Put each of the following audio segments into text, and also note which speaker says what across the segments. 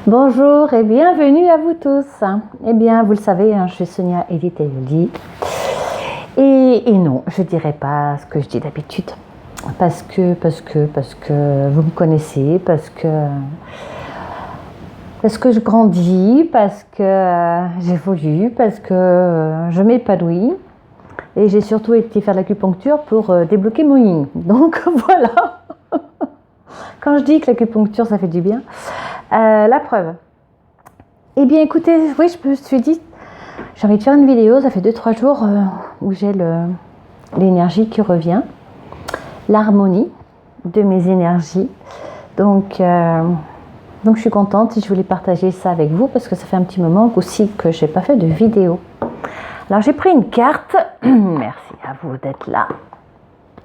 Speaker 1: Bonjour et bienvenue à vous tous. Eh bien, vous le savez, je suis Sonia Edith Ayoli. Et non, je ne dirai pas ce que je dis d'habitude. Parce que vous me connaissez, parce que je grandis, parce que j'évolue, parce que je m'épanouis. Et j'ai surtout été faire l'acupuncture pour débloquer mon yin. Donc voilà. Quand je dis que l'acupuncture, ça fait du bien. La preuve. Eh bien, écoutez, oui, je me suis dit, j'ai envie de faire une vidéo. Ça fait 2-3 jours où j'ai l'énergie qui revient, l'harmonie de mes énergies. Donc, je suis contente et je voulais partager ça avec vous parce que ça fait un petit moment aussi que je n'ai pas fait de vidéo. Alors, j'ai pris une carte. Merci à vous d'être là.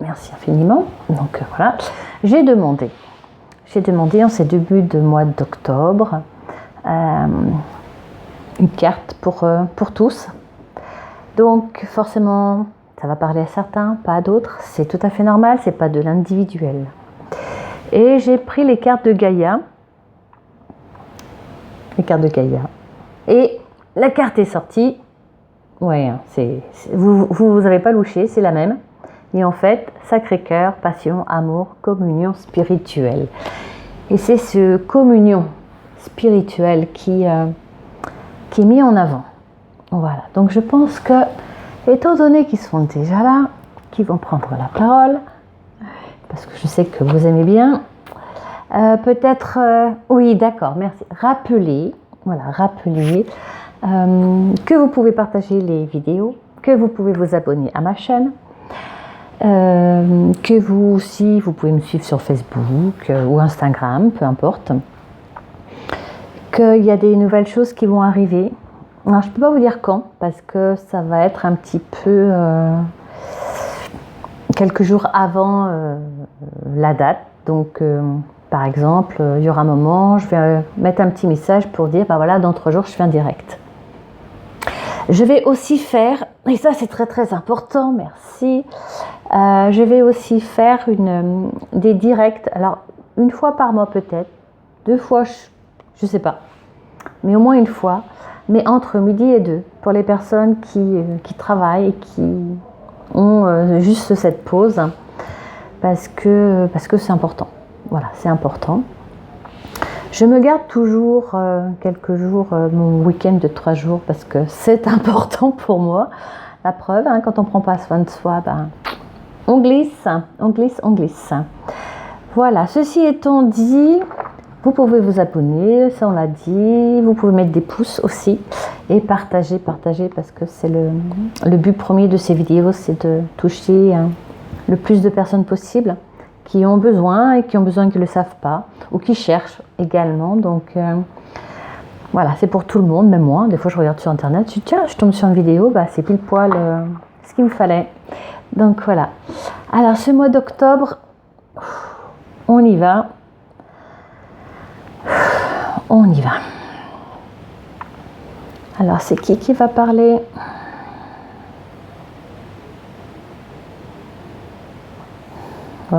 Speaker 1: Merci infiniment. Donc, voilà. J'ai demandé en ces débuts de mois d'octobre une carte pour tous. Donc forcément, ça va parler à certains, pas à d'autres. C'est tout à fait normal, c'est pas de l'individuel. Et j'ai pris les cartes de Gaïa. Et la carte est sortie. Ouais, vous n'avez pas louché, c'est la même. Et en fait, Sacré-Cœur, passion, amour, communion spirituelle. Et c'est ce communion spirituelle qui est mis en avant. Voilà. Donc je pense que, étant donné qu'ils sont déjà là, qu'ils vont prendre la parole, parce que je sais que vous aimez bien, peut-être, oui, d'accord, merci. Rappelez que vous pouvez partager les vidéos, que vous pouvez vous abonner à ma chaîne, que vous aussi, vous pouvez me suivre sur Facebook ou Instagram, peu importe, qu'il y a des nouvelles choses qui vont arriver. Alors, je ne peux pas vous dire quand, parce que ça va être un petit peu quelques jours avant la date. Donc, par exemple, il y aura un moment, je vais mettre un petit message pour dire, voilà, dans 3 jours, je fais un direct. Je vais aussi faire, et ça c'est très très important, merci, je vais aussi faire des directs, alors 1 fois par mois peut-être, 2 fois, je ne sais pas, mais au moins 1 fois, mais entre midi et 2, pour les personnes qui travaillent et qui ont juste cette pause, parce que c'est important. Voilà, c'est important. Je me garde toujours quelques jours, mon week-end de 3 jours, parce que c'est important pour moi. La preuve, quand on ne prend pas soin de soi, on glisse. Voilà, ceci étant dit, vous pouvez vous abonner, ça on l'a dit. Vous pouvez mettre des pouces aussi et partager, parce que c'est le but premier de ces vidéos, c'est de toucher le plus de personnes possible qui ont besoin et qui ne le savent pas ou qui cherchent également. Donc voilà, c'est pour tout le monde, même moi. Des fois, je regarde sur Internet, je dis tiens, je tombe sur une vidéo, c'est pile poil ce qu'il me fallait. Donc voilà. Alors, ce mois d'octobre, on y va. Alors, c'est qui va parler ? Ouais.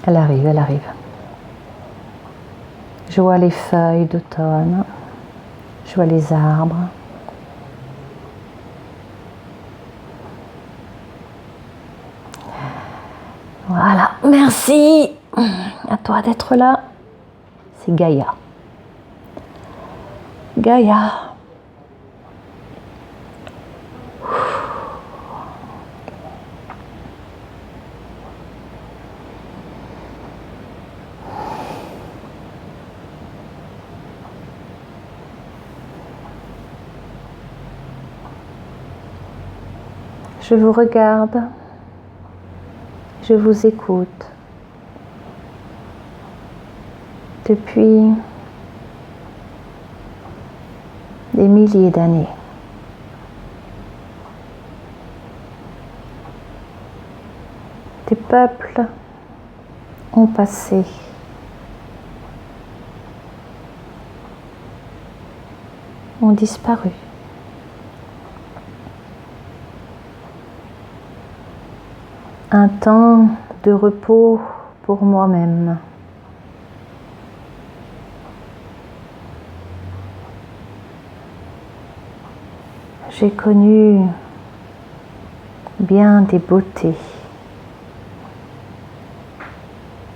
Speaker 1: Elle arrive. Je vois les feuilles d'automne. Je vois les arbres. Voilà, merci à toi d'être là. C'est Gaïa. Je vous regarde, je vous écoute depuis des milliers d'années. Des peuples ont passé, ont disparu. un temps de repos pour moi-même. J'ai connu bien des beautés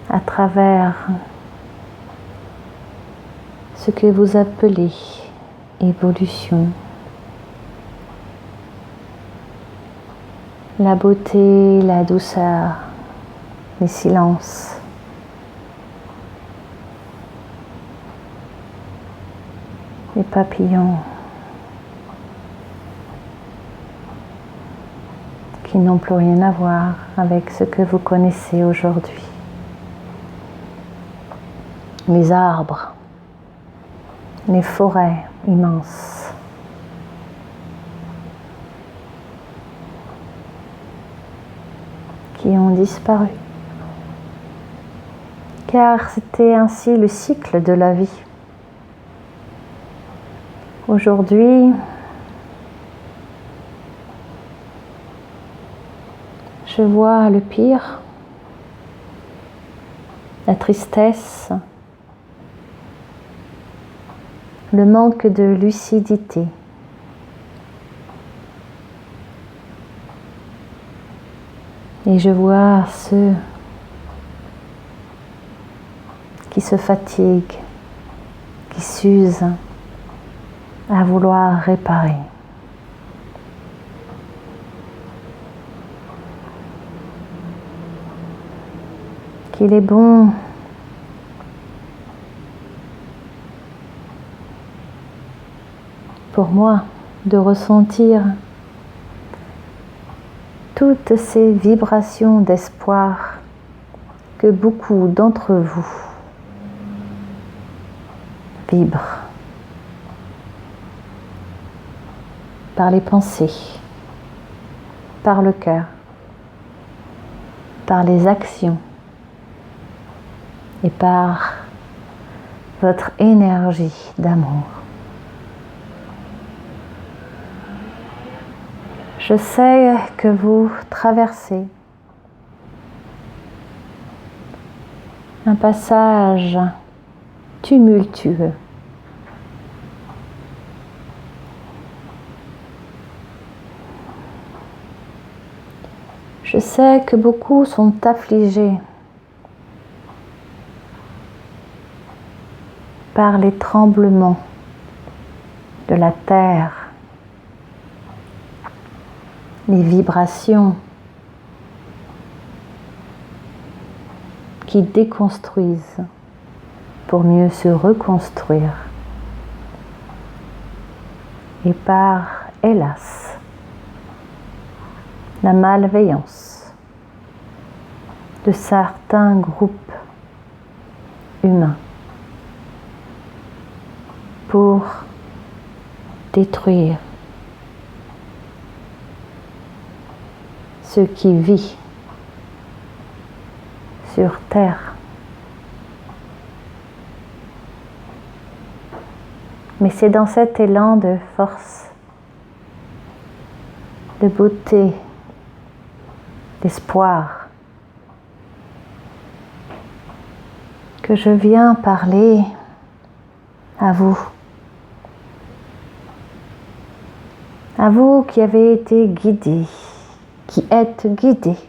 Speaker 1: à travers ce que vous appelez évolution. La beauté, la douceur, les silences. Les papillons qui n'ont plus rien à voir avec ce que vous connaissez aujourd'hui. Les arbres, les forêts immenses. Qui ont disparu. Car c'était ainsi le cycle de la vie. Aujourd'hui, je vois le pire, la tristesse, le manque de lucidité. Et je vois ceux qui se fatiguent, qui s'usent à vouloir réparer. Qu'il est bon pour moi de ressentir toutes ces vibrations d'espoir que beaucoup d'entre vous vibrent par les pensées, par le cœur, par les actions et par votre énergie d'amour. Je sais que vous traversez un passage tumultueux. Je sais que beaucoup sont affligés par les tremblements de la terre, les vibrations qui déconstruisent pour mieux se reconstruire, et par, hélas, la malveillance de certains groupes humains pour détruire ce qui vit sur terre. Mais c'est dans cet élan de force, de beauté, d'espoir que je viens parler à vous. À vous qui avez été guidés, qui êtes guidés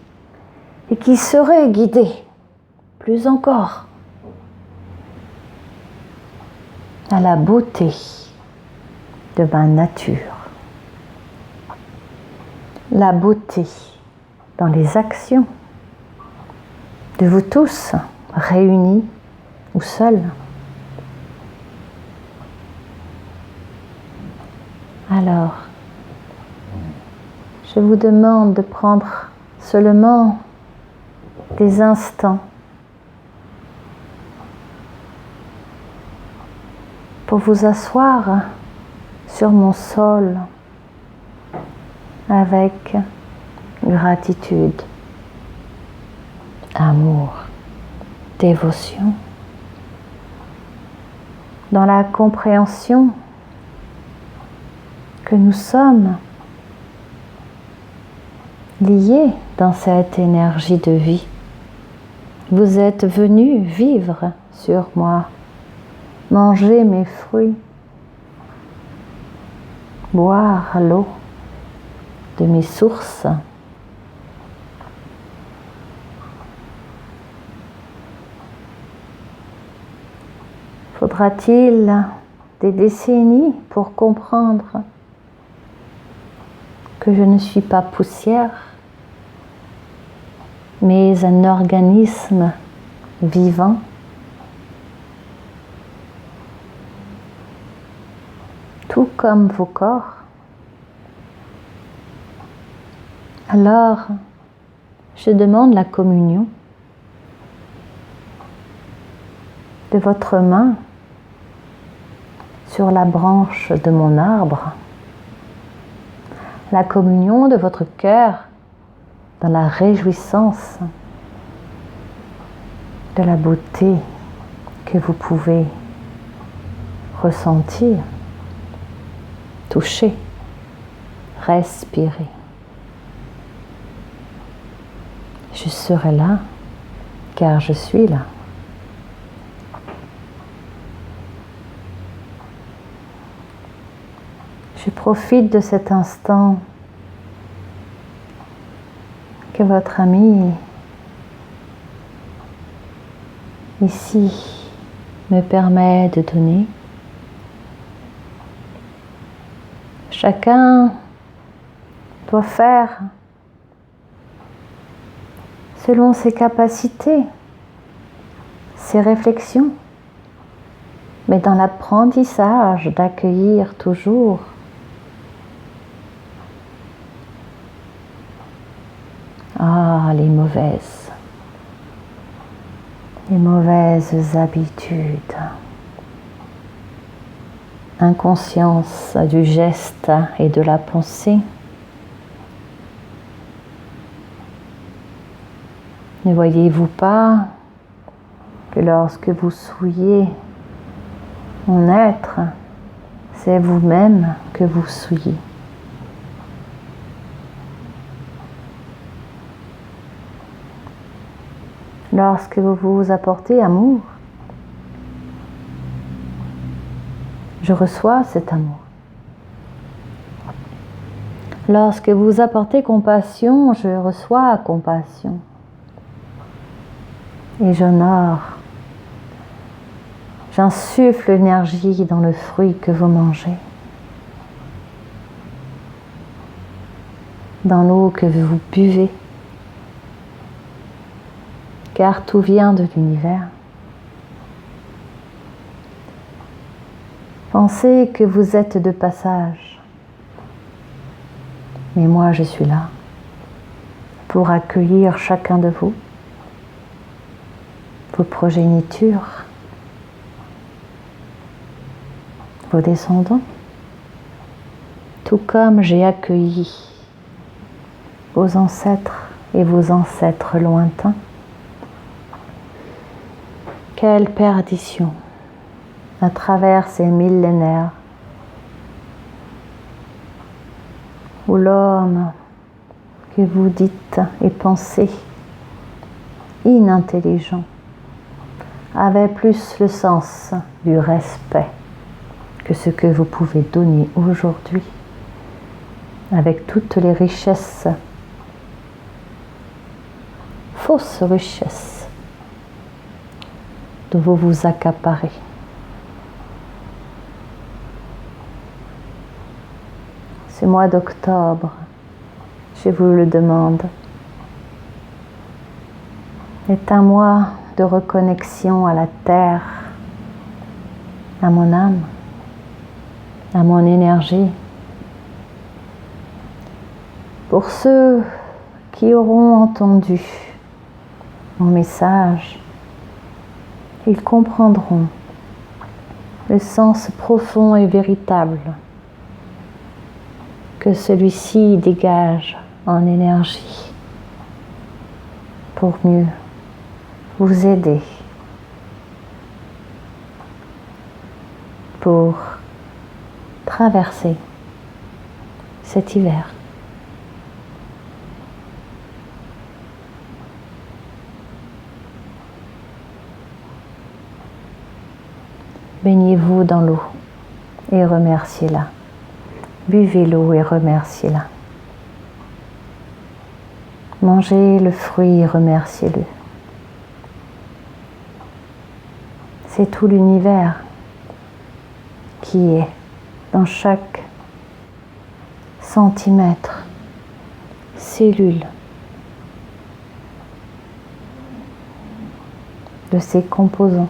Speaker 1: et qui serez guidés plus encore à la beauté de ma nature. La beauté dans les actions de vous tous, réunis ou seuls. Alors, je vous demande de prendre seulement des instants pour vous asseoir sur mon sol avec gratitude, amour, dévotion, dans la compréhension que nous sommes lié dans cette énergie de vie. Vous êtes venu vivre sur moi, manger mes fruits, boire l'eau de mes sources. Faudra-t-il des décennies pour comprendre que je ne suis pas poussière, mais un organisme vivant, tout comme vos corps? Alors, je demande la communion de votre main sur la branche de mon arbre, la communion de votre cœur dans la réjouissance de la beauté que vous pouvez ressentir, toucher, respirer. Je serai là car je suis là. Je profite de cet instant que votre ami ici me permet de donner. Chacun doit faire selon ses capacités, ses réflexions, mais dans l'apprentissage d'accueillir toujours les mauvaises habitudes, inconscience du geste et de la pensée. Ne voyez-vous pas que lorsque vous souillez mon être, c'est vous-même que vous souillez? Lorsque vous vous apportez amour, je reçois cet amour. Lorsque vous apportez compassion, je reçois compassion. Et j'honore, j'insuffle l'énergie dans le fruit que vous mangez, dans l'eau que vous buvez, car tout vient de l'univers. Pensez que vous êtes de passage, mais moi je suis là pour accueillir chacun de vous, vos progénitures, vos descendants, tout comme j'ai accueilli vos ancêtres et vos ancêtres lointains. Quelle perdition à travers ces millénaires où l'homme que vous dites et pensez inintelligent avait plus le sens du respect que ce que vous pouvez donner aujourd'hui avec toutes les richesses, fausses richesses, dont vous vous accaparez. Ce mois d'octobre, je vous le demande, est un mois de reconnexion à la terre, à mon âme, à mon énergie. Pour ceux qui auront entendu mon message, ils comprendront le sens profond et véritable que celui-ci dégage en énergie pour mieux vous aider, pour traverser cet hiver. Baignez-vous dans l'eau et remerciez-la. Buvez l'eau et remerciez-la. Mangez le fruit et remerciez-le. C'est tout l'univers qui est dans chaque centimètre, cellule de ses composants.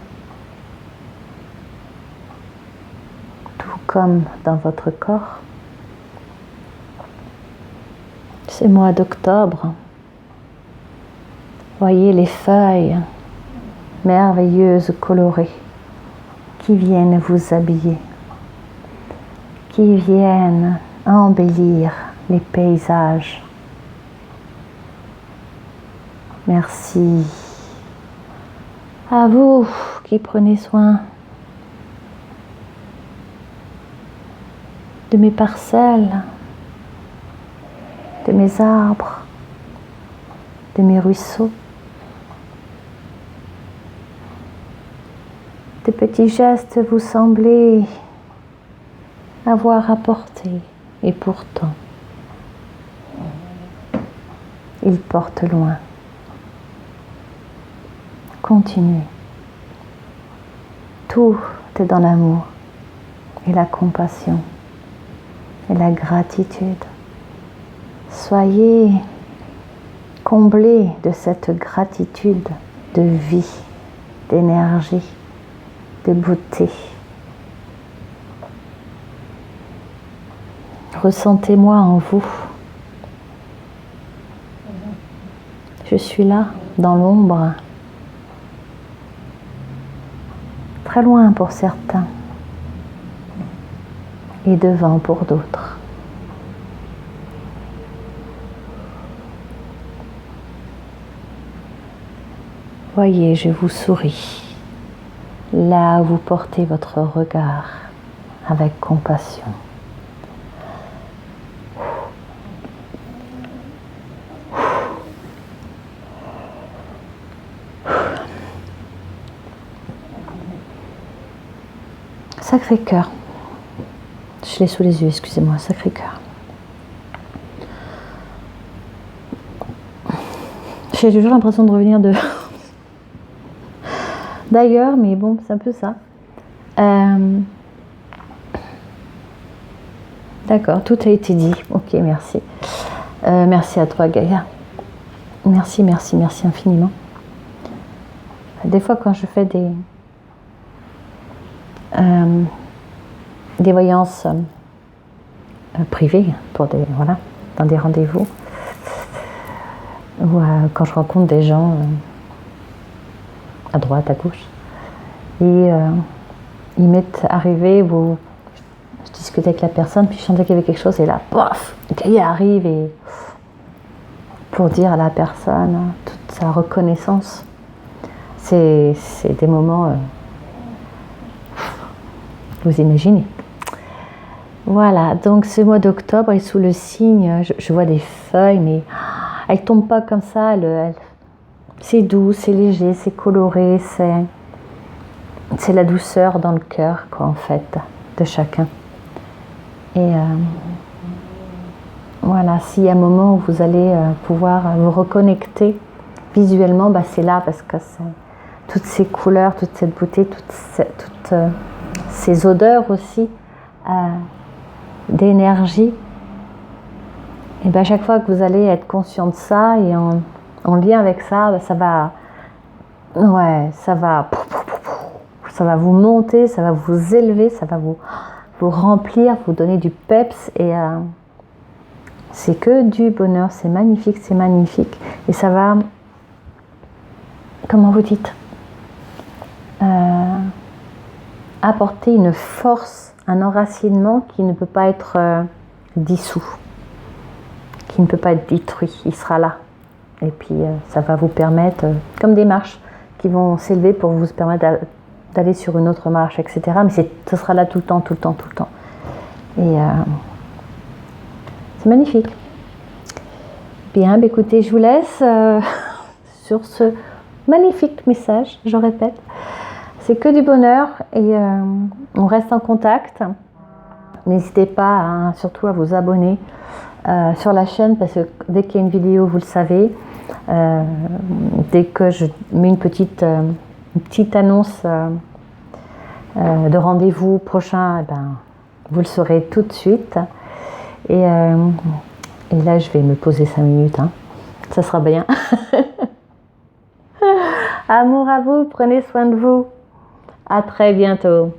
Speaker 1: Tout comme dans votre corps. Ce mois d'octobre, voyez les feuilles merveilleuses, colorées, qui viennent vous habiller, qui viennent embellir les paysages. Merci à vous qui prenez soin de mes parcelles, de mes arbres, de mes ruisseaux. De petits gestes vous semblez avoir apporté, et pourtant, ils portent loin. Continuez. Tout est dans l'amour et la compassion et la gratitude. Soyez comblés de cette gratitude de vie, d'énergie, de beauté. Ressentez-moi en vous. Je suis là, dans l'ombre, très loin pour certains et devant pour d'autres. Voyez, je vous souris, là où vous portez votre regard avec compassion. Sacré-Cœur, je l'ai sous les yeux, excusez-moi, Sacré-Cœur. J'ai toujours l'impression de revenir d'ailleurs, mais bon, c'est un peu ça. D'accord, tout a été dit. Ok, merci. Merci à toi, Gaïa. Merci, merci, merci infiniment. Des fois, quand je fais des voyances privées, dans des rendez-vous, ou quand je rencontre des gens à droite, à gauche, et il m'est arrivé où je discutais avec la personne, puis je sentais qu'il y avait quelque chose, et là, paf, il arrive et pour dire à la personne toute sa reconnaissance. C'est des moments, vous imaginez. Voilà, donc ce mois d'octobre est sous le signe, je vois des feuilles, mais elles ne tombent pas comme ça, c'est doux, c'est léger, c'est coloré, c'est la douceur dans le cœur, quoi, en fait, de chacun. Et voilà, s'il y a un moment où vous allez pouvoir vous reconnecter visuellement, c'est là, parce que c'est toutes ces couleurs, toute cette beauté, toutes ces odeurs aussi d'énergie. Et à chaque fois que vous allez être conscient de ça et en lien avec ça, ça va vous monter, ça va vous élever, ça va vous remplir, vous donner du peps, et c'est que du bonheur, c'est magnifique, et ça va, comment vous dites, apporter une force, un enracinement qui ne peut pas être dissous, qui ne peut pas être détruit, il sera là. Et puis ça va vous permettre, comme des marches qui vont s'élever pour vous permettre d'aller sur une autre marche, etc. Mais ce sera là tout le temps. Et c'est magnifique. Bien, écoutez, je vous laisse sur ce magnifique message, je répète. c'est que du bonheur et on reste en contact. N'hésitez pas surtout à vous abonner sur la chaîne parce que dès qu'il y a une vidéo, vous le savez, dès que je mets une petite annonce de rendez-vous prochain, vous le saurez tout de suite. Et là, je vais me poser 5 minutes. Ça sera bien. Amour à vous, prenez soin de vous. À très bientôt.